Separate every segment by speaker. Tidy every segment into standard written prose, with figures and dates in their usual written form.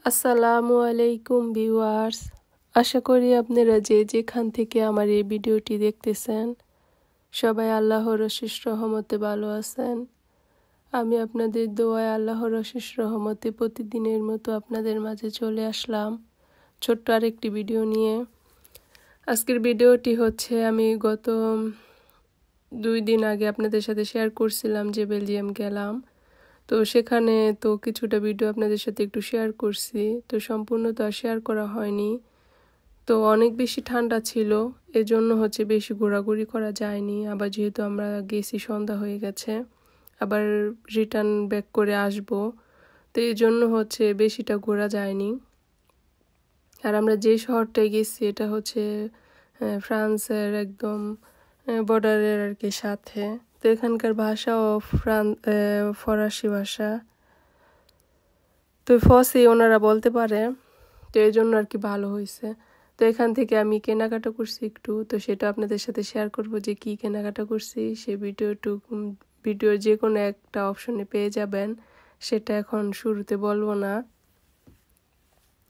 Speaker 1: আসসালামু আলাইকুম ভিউয়ার্স, আশা করি আপনারা যে যেখান থেকে আমার এই ভিডিওটি দেখতেছেন সবাই আল্লাহর অশেষ রহমতে ভালো আছেন। আমি আপনাদের দোয়ায় আল্লাহর অশেষ রহমতে প্রতিদিনের মতো আপনাদের মাঝে চলে আসলাম ছোট্ট আরেকটি ভিডিও নিয়ে। আজকের ভিডিওটি হচ্ছে আমি গত 2 দিন আগে আপনাদের সাথে শেয়ার করছিলাম যে বেলজিয়াম গেলাম। তো সেখানে তো কিছুটা ভিডিও আপনাদের সাথে একটু শেয়ার করছি, তো সম্পূর্ণ তো আর শেয়ার করা হয়নি। তো অনেক বেশি ঠান্ডা ছিল, এজন্য হচ্ছে বেশি ঘোরাঘুরি করা যায়নি। আবার যেহেতু আমরা গেছি সন্ধ্যা হয়ে গেছে, আবার রিটার্ন ব্যাক করে আসব, তো এই জন্য হচ্ছে বেশিটা ঘোরা যায়নি। আর আমরা যে শহরটায় গেছি এটা হচ্ছে ফ্রান্সের একদম বর্ডারের আর কি সাথে। তো এখানকার ভাষাও ফরাসি ভাষা, তো ফসি ওনারা বলতে পারে, তো এই জন্য আর কি ভালো হয়েছে। তো এখান থেকে আমি কেনাকাটা করছি একটু, তো সেটা আপনাদের সাথে শেয়ার করব যে কি কেনাকাটা করছি। সেই ভিডিওর যে কোনো একটা অপশনে পেয়ে যাবেন, সেটা এখন শুরুতে বলবো না।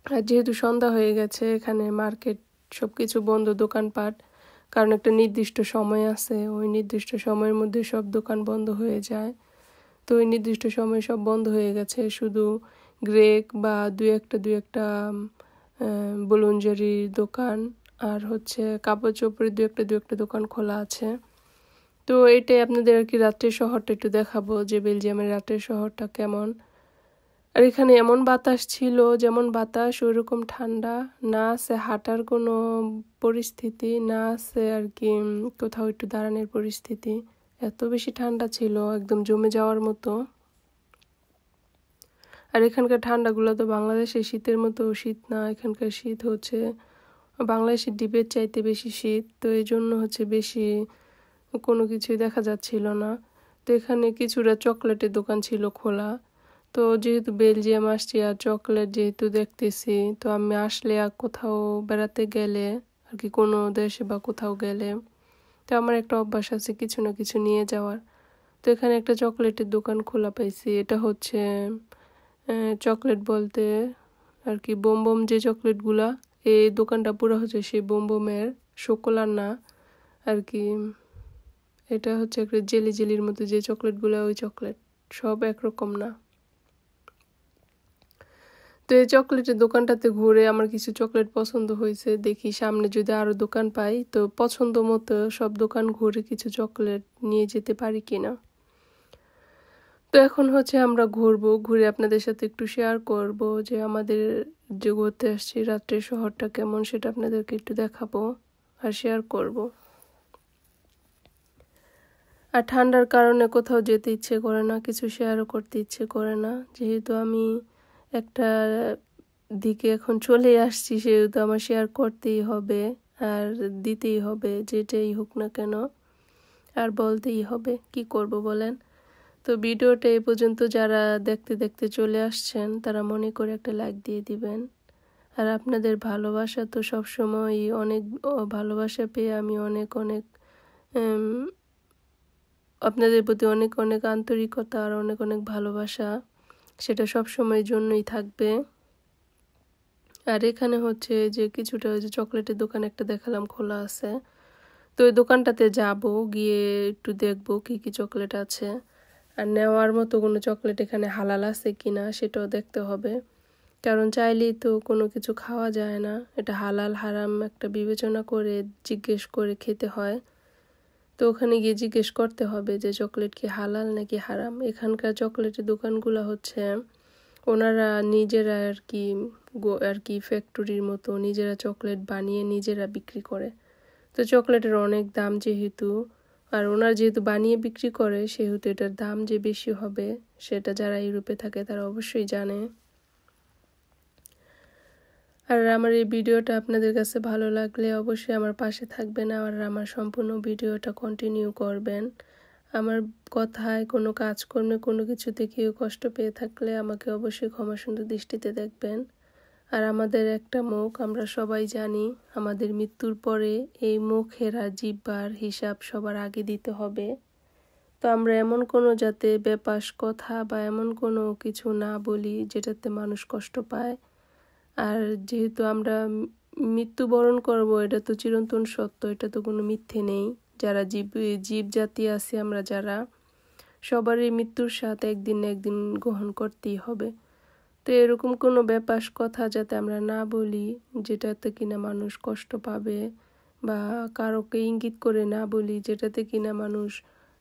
Speaker 1: আর যেহেতু সন্ধ্যা হয়ে গেছে, এখানে মার্কেট সব কিছু বন্ধ, দোকানপাট, কারণ একটা নির্দিষ্ট সময় আছে, ওই নির্দিষ্ট সময়ের মধ্যে সব দোকান বন্ধ হয়ে যায়। তো ওই নির্দিষ্ট সময় সব বন্ধ হয়ে গেছে, শুধু গ্রেক বা দুই একটা বুলুঞ্জারির দোকান আর হচ্ছে কাপড় চোপড়ের দুই একটা দোকান খোলা আছে। তো এইটাই আপনাদের আর কি রাত্রের শহরটা একটু দেখাবো যে বেলজিয়ামের রাত্রের শহরটা কেমন। আর এখানে এমন বাতাস ছিল, যেমন বাতাস ওইরকম ঠান্ডা, না আছে হাঁটার কোনো পরিস্থিতি, না আছে আর কি কোথাও একটু দাঁড়ানোর পরিস্থিতি। এত বেশি ঠান্ডা ছিল, একদম জমে যাওয়ার মতো। আর এখানকার ঠান্ডাগুলো তো বাংলাদেশের শীতের মতো শীত না, এখানকার শীত হচ্ছে বাংলাদেশের দ্বীপের চাইতে বেশি শীত। তো এই জন্য হচ্ছে বেশি কোনো কিছুই দেখা যাচ্ছিল না। তো এখানে কিছুটা চকলেটের দোকান ছিল খোলা। তো যেহেতু বেলজিয়াম আসছি আর চকলেট যেহেতু দেখতেছি, তো আমি আসলে আর কোথাও বেড়াতে গেলে আর কি কোনো দেশে বা কোথাও গেলে, তো আমার একটা অভ্যাস আছে কিছু না কিছু নিয়ে যাওয়ার। তো এখানে একটা চকলেটের দোকান খোলা পাইছি। এটা হচ্ছে চকলেট বলতে আর কি বোম যে চকলেটগুলা, এই দোকানটা পুরো হচ্ছে সেই বোমের, শোকলার না আর কি। এটা হচ্ছে একটা জেলির মতো যে চকলেটগুলো, ওই চকলেট সব একরকম না। তো এই চকলেটের দোকানটাতে ঘুরে আমার কিছু চকলেট পছন্দ হয়েছে, দেখি সামনে যদি আরো দোকান পাই তো পছন্দ মতো সব দোকান ঘুরে কিছু চকলেট নিয়ে যেতে পারি কিনা। তো এখন হচ্ছে আমরা ঘুরবো, ঘুরে আপনাদের সাথে একটু শেয়ার করব যে আমাদের যে ঘুরতে আসছি রাত্রের শহরটা কেমন, সেটা আপনাদেরকে একটু দেখাবো আর শেয়ার করব। আর ঠান্ডার কারণে কোথাও যেতে ইচ্ছে করে না, কিছু শেয়ারও করতে ইচ্ছে করে না। যেহেতু আমি একটা দিকে এখন চলে আসছি, সেহেতু আমার শেয়ার করতেই হবে আর দিতেই হবে, যেটাই হোক না কেন, আর বলতেই হবে, কি করব বলেন। তো ভিডিওটা এই পর্যন্ত যারা দেখতে দেখতে চলে আসছেন, তারা মনে করে একটা লাইক দিয়ে দিবেন। আর আপনাদের ভালোবাসা তো সবসময় অনেক, ভালোবাসা পেয়ে আমি অনেক আপনাদের প্রতি অনেক আন্তরিকতা আর অনেক ভালোবাসা, সেটা সব সময়ের জন্যই থাকবে। আর এখানে হচ্ছে যে কিছুটা ওই যে চকলেটের দোকান একটা দেখালাম খোলা আছে, তো ওই দোকানটাতে যাব, গিয়ে একটু দেখবো কি কি চকলেট আছে, আর নেওয়ার মতো কোনো চকলেট এখানে হালাল আছে কিনা সেটাও দেখতে হবে। কারণ চাইলেই তো কোনো কিছু খাওয়া যায় না, এটা হালাল হারাম একটা বিবেচনা করে জিজ্ঞেস করে খেতে হয়। তো ওখানে গিয়ে জিজ্ঞেস করতে হবে যে চকলেট কি হালাল নাকি হারাম। এখানকার চকলেটের দোকানগুলো হচ্ছে ওনারা নিজেরা আর কি ফ্যাক্টরির মতো নিজেরা চকলেট বানিয়ে নিজেরা বিক্রি করে। তো চকলেটের অনেক দাম যেহেতু, আর ওনারা যেহেতু বানিয়ে বিক্রি করে, সেহেতু এটার দাম যে বেশি হবে সেটা যারা ইউরোপে থাকে তারা অবশ্যই জানে। আর আমার এই ভিডিওটা আপনাদের কাছে ভালো লাগলে অবশ্যই আমার পাশে থাকবেন আর আমার সম্পূর্ণ ভিডিওটা কন্টিনিউ করবেন। আমার কথায় কোনো কাজকর্মে কোনো কিছুতে কেউ কষ্ট পেয়ে থাকলে আমাকে অবশ্যই ক্ষমা সুন্দর দৃষ্টিতে দেখবেন। আর আমাদের একটা মুখ, আমরা সবাই জানি আমাদের মৃত্যুর পরে এই মুখের আর জিহ্বার হিসাব সবার আগে দিতে হবে। তো আমরা এমন কোনো যাতে বেপাস কথা বা এমন কোনো কিছু না বলি যেটাতে মানুষ কষ্ট পায়, আর যেহেতু আমরা মৃত্যুবরণ করব, এটা তো চিরন্তন সত্য, এটা তো কোনো মিথ্যে নেই। যারা জীব জাতি আছে, আমরা যারা সবারই মৃত্যুর সাথে একদিন না একদিন গ্রহণ করতেই হবে। তো এরকম কোনো ব্যাপার কথা যাতে আমরা না বলি যেটাতে কিনা মানুষ কষ্ট পাবে, বা কারোকে ইঙ্গিত করে না বলি যেটাতে কিনা মানুষ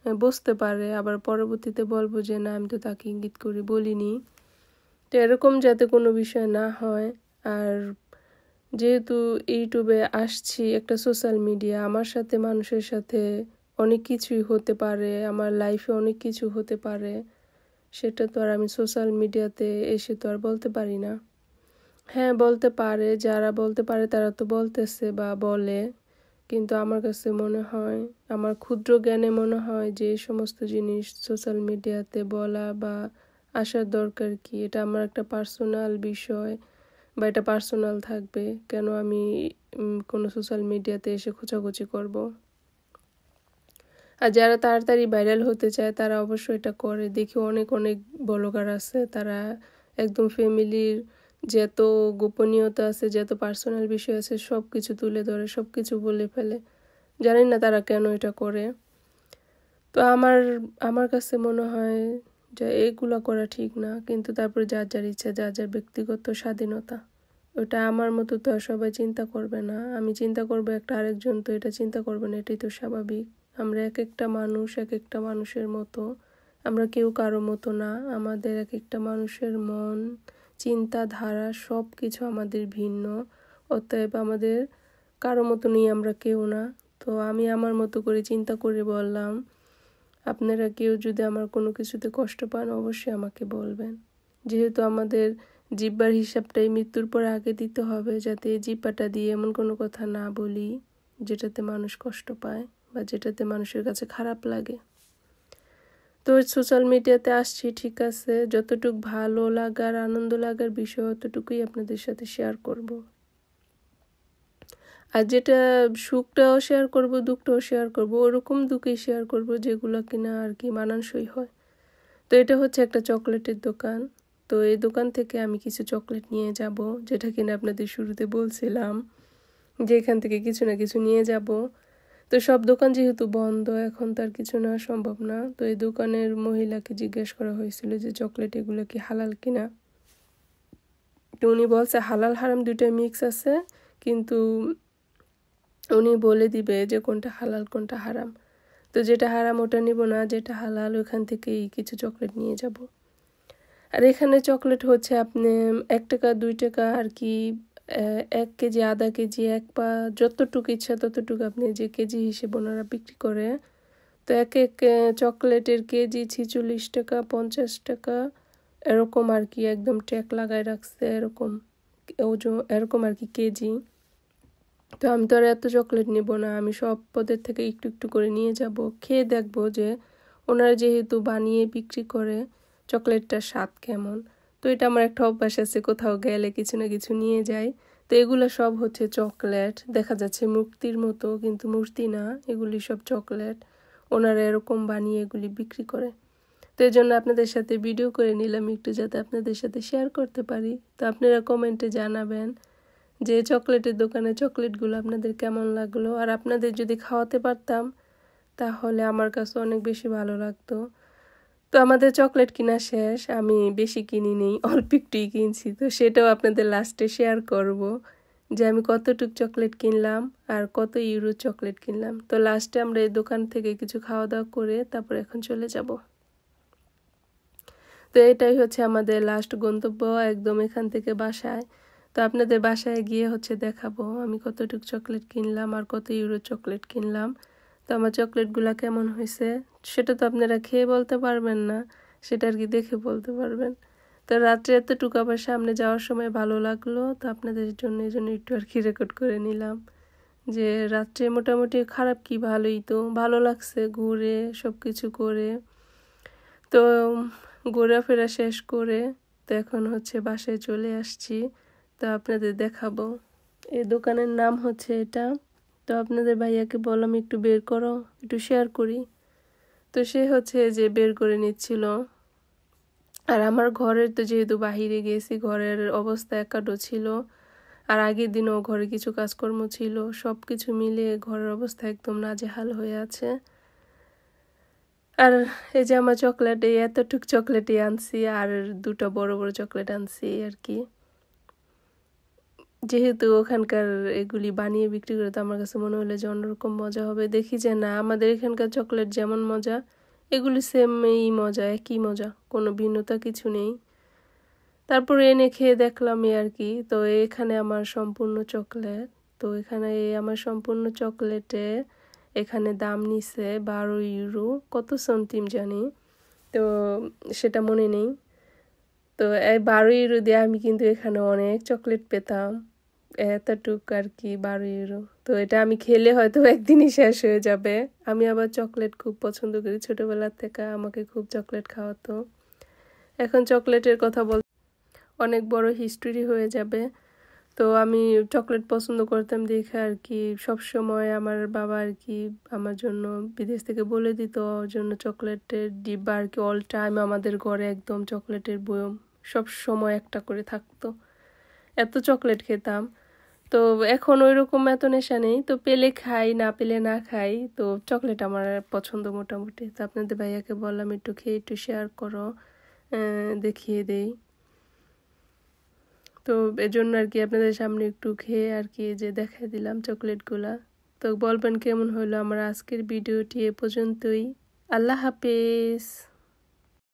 Speaker 1: বুঝতে পারে, আবার পরবর্তীতে বলবো যে না আমি তো তাকে ইঙ্গিত করে বলিনি। তো এরকম যাতে কোনো বিষয় না হয়। আর যেহেতু ইউটিউবে আসছি, একটা সোশ্যাল মিডিয়া, আমার সাথে মানুষের সাথে অনেক কিছুই হতে পারে, আমার লাইফে অনেক কিছু হতে পারে, সেটা তো আর আমি সোশ্যাল মিডিয়াতে এসে তো আর বলতে পারি না। হ্যাঁ, বলতে পারে, যারা বলতে পারে তারা তো বলতেছে বা বলে, কিন্তু আমার কাছে মনে হয়, আমার ক্ষুদ্র জ্ঞানে মনে হয় যে এই সমস্ত জিনিস সোশ্যাল মিডিয়াতে বলা বা আসার দরকার কি? এটা আমার একটা পার্সোনাল বিষয়, বা এটা পার্সোনাল থাকবে। কেন আমি কোনো সোশ্যাল মিডিয়াতে এসে খোঁচাখুচি করব? আর যারা তাড়াতাড়ি ভাইরাল হতে চায় তারা অবশ্যই এটা করে। দেখি অনেক অনেক ব্লগার আছে, তারা একদম ফ্যামিলির যত গোপনীয়তা আছে, যত পার্সোনাল বিষয় আছে সব কিছু তুলে ধরে, সব কিছু বলে ফেলে। জানি না তারা কেন এটা করে। তো আমার কাছে মনে হয় যে এগুলো করা ঠিক না। কিন্তু তারপরে যার যার ইচ্ছা, যার যার ব্যক্তিগত স্বাধীনতা, ওটা আমার মতো তো আর সবাই চিন্তা করবে না। আমি চিন্তা করবো, একটা আরেকজন তো এটা চিন্তা করবে না, এটাই তো স্বাভাবিক। আমরা এক একটা মানুষ, এক একটা মানুষের মতো, আমরা কেউ কারো মতো না। আমাদের এক একটা মানুষের মন, চিন্তাধারা সব কিছু আমাদের ভিন্ন। অতএব আমাদের কারো মতো নেই, আমরা কেউ না। তো আমি আমার মতো করে চিন্তা করে বললাম। আপনারা কেউ যদি আমার কোনো কিছুতে কষ্ট পান অবশ্যই আমাকে বলবেন। যেহেতু আমাদের জিহ্বার হিসাবটাই মৃত্যুর পর আগে দিতে হবে, যাতে এই জিহ্বাটা দিয়ে এমন কোনো কথা না বলি যেটাতে মানুষ কষ্ট পায় বা যেটাতে মানুষের কাছে খারাপ লাগে। তো সোশ্যাল মিডিয়াতে আসছি, ঠিক আছে, যতটুকু ভালো লাগার, আনন্দ লাগার বিষয় অতটুকুই আপনাদের সাথে শেয়ার করব। আর যেটা সুখটাও শেয়ার করব, দুঃখটাও শেয়ার করব, ওরকম দুঃখই শেয়ার করব যেগুলো কিনা আর কি মানানসই হয়। তো এটা হচ্ছে একটা চকলেটের দোকান। তো এই দোকান থেকে আমি কিছু চকলেট নিয়ে যাব, যেটা কিনা আপনাদের শুরুতে বলছিলাম যে এখান থেকে কিছু না কিছু নিয়ে যাব। তো সব দোকান যেহেতু বন্ধ, এখন তার কিছু নেওয়া সম্ভব না। তো এই দোকানের মহিলাকে জিজ্ঞেস করা হয়েছিল যে চকলেট এগুলো কি হালাল কিনা। তো উনি বলছে হালাল হারাম দুইটা মিক্স আছে, কিন্তু উনি বলে দিবে যে কোনটা হালাল কোনটা হারাম। তো যেটা হারাম ওটা নিব না, যেটা হালাল ওখান থেকেই কিছু চকলেট নিয়ে যাব। আর এখানে চকলেট হচ্ছে আপনি 1 টাকা 2 টাকা আর কি, 1 কেজি, আধা কেজি, 1 পা, যতটুকু ইচ্ছা ততটুকু আপনি যে কেজি হিসেবে ওনারা বিক্রি করে। তো এক এক চকলেটের কেজি 46 টাকা, 50 টাকা, এরকম আর কি, একদম ট্যাগ লাগায় রাখছে, এরকম ওজন, এরকম আর কি কেজি। তো আমি তো আর এত চকলেট নিব না, আমি সব পদের থেকে একটু একটু করে নিয়ে যাব, খেয়ে দেখবো যে ওনারা যেহেতু বানিয়ে বিক্রি করে চকলেটটার স্বাদ কেমন। তো এটা আমার একটা অভ্যাস আছে, কোথাও গেলে কিছু না কিছু নিয়ে যাই। তো এগুলো সব হচ্ছে চকলেট, দেখা যাচ্ছে মূর্তির মতো, কিন্তু মূর্তি না, এগুলি সব চকলেট। ওনারা এরকম বানিয়ে এগুলি বিক্রি করে। তো এই জন্য আপনাদের সাথে ভিডিও করে নিলাম একটু, যাতে আপনাদের সাথে শেয়ার করতে পারি। তো আপনারা কমেন্টে জানাবেন যে চকলেটের দোকানে চকলেটগুলো আপনাদের কেমন লাগলো। আর আপনাদের যদি খাওয়াতে পারতাম তাহলে আমার কাছে অনেক বেশি ভালো লাগতো। তো আমাদের চকলেট কিনা শেষ, আমি বেশি কিনিনি, অল্প একটুই কিনছি। তো সেটাও আপনাদের লাস্টে শেয়ার করব যে আমি কতটুক চকলেট কিনলাম আর কত ইউরো চকলেট কিনলাম। তো লাস্টে আমরা এই দোকান থেকে কিছু খাওয়া দাওয়া করে তারপর এখন চলে যাব। তো এটাই হচ্ছে আমাদের লাস্ট গন্তব্য, একদম এখান থেকে বাসায়। তো আপনাদের বাসায় গিয়ে হচ্ছে দেখাবো আমি কতটুক চকলেট কিনলাম আর কত ইউরো চকলেট কিনলাম। তো আমার চকলেটগুলো কেমন হয়েছে সেটা তো আপনারা খেয়ে বলতে পারবেন না, সেটা আর কি দেখে বলতে পারবেন। তো রাত্রে এতটুকু আবার সামনে যাওয়ার সময় ভালো লাগলো, তো আপনাদের জন্য এই জন্য একটু আর কি রেকর্ড করে নিলাম যে রাত্রে মোটামুটি খারাপ কি, ভালোই, তো ভালো লাগছে ঘুরে সব কিছু করে। তো ঘোরাফেরা শেষ করে তো এখন হচ্ছে বাসায় চলে আসছি। তো আপনাদের দেখাবো, এই দোকানের নাম হচ্ছে এটা। তো আপনাদের ভাইয়াকে বললাম একটু বের করো, একটু শেয়ার করি। তো সে হচ্ছে যে বের করে নিচ্ছিল। আর আমার ঘরের তো যেহেতু বাহিরে গেছি, ঘরের অবস্থা একাডো ছিল, আর আগের দিনও ঘরে কিছু কাজকর্ম ছিল, সব কিছু মিলিয়ে ঘরের অবস্থা একদম নাজেহাল হয়ে আছে। আর এই যে আমার চকলেট, এই এতটুক চকলেটই আনছি, আর দুটো বড় বড় চকলেট আনছি আর কি। যেহেতু ওখানকার এগুলি বানিয়ে বিক্রি করে, তো আমার কাছে মনে হলো যে অন্যরকম মজা হবে। দেখি যে না, আমাদের এখানকার চকলেট যেমন মজা, এগুলি সেমই মজা, একই মজা, কোনো ভিন্নতা কিছু নেই। তারপরে এনে খেয়ে দেখলাম আর কি। তো এখানে আমার সম্পূর্ণ চকলেট, তো এখানে আমার সম্পূর্ণ চকলেটে এখানে দাম নিছে 12 ইউরো, কত সেন্টিম জানি, তো সেটা মনে নেই। তো এই 12 ইউরো দিয়ে আমি কিন্তু এখানে অনেক চকলেট পেতাম, এতটুক আর কি, 12 ইউরো। তো এটা আমি খেলে হয়তো একদিনই শেষ হয়ে যাবে। আমি আবার চকলেট খুব পছন্দ করি, ছোটবেলার থেকে আমাকে খুব চকলেট খাওয়াতো। এখন চকলেটের কথা বল, অনেক বড় হিস্ট্রি হয়ে যাবে। তো আমি চকলেট পছন্দ করতাম দেখে আর কি, সব সময় আমার বাবা আর কি আমার জন্য বিদেশ থেকে বলে দিত, ওর জন্য চকলেটের ডিব্বা আর কি অল টাইম আমাদের ঘরে একদম চকলেটের বয়ম সব সময় একটা করে থাকতো, এত চকলেট খেতাম। তো এখন ওই রকম এত নেশা নেই, তো পেলে খাই, না পেলে না খাই। তো চকলেট আমার পছন্দ মোটামুটি। তো আপনাদের ভাইয়াকে বললাম একটু খেয়ে একটু শেয়ার করো, দেখিয়ে দেই। তো এজন্য আর কি আপনাদের সামনে একটু খেয়ে আর কি যে দেখাই দিলাম চকলেটগুলা। তো বলবেন কেমন হলো আমার আজকের ভিডিওটি, এ পর্যন্তই। আল্লাহ হাফেজ।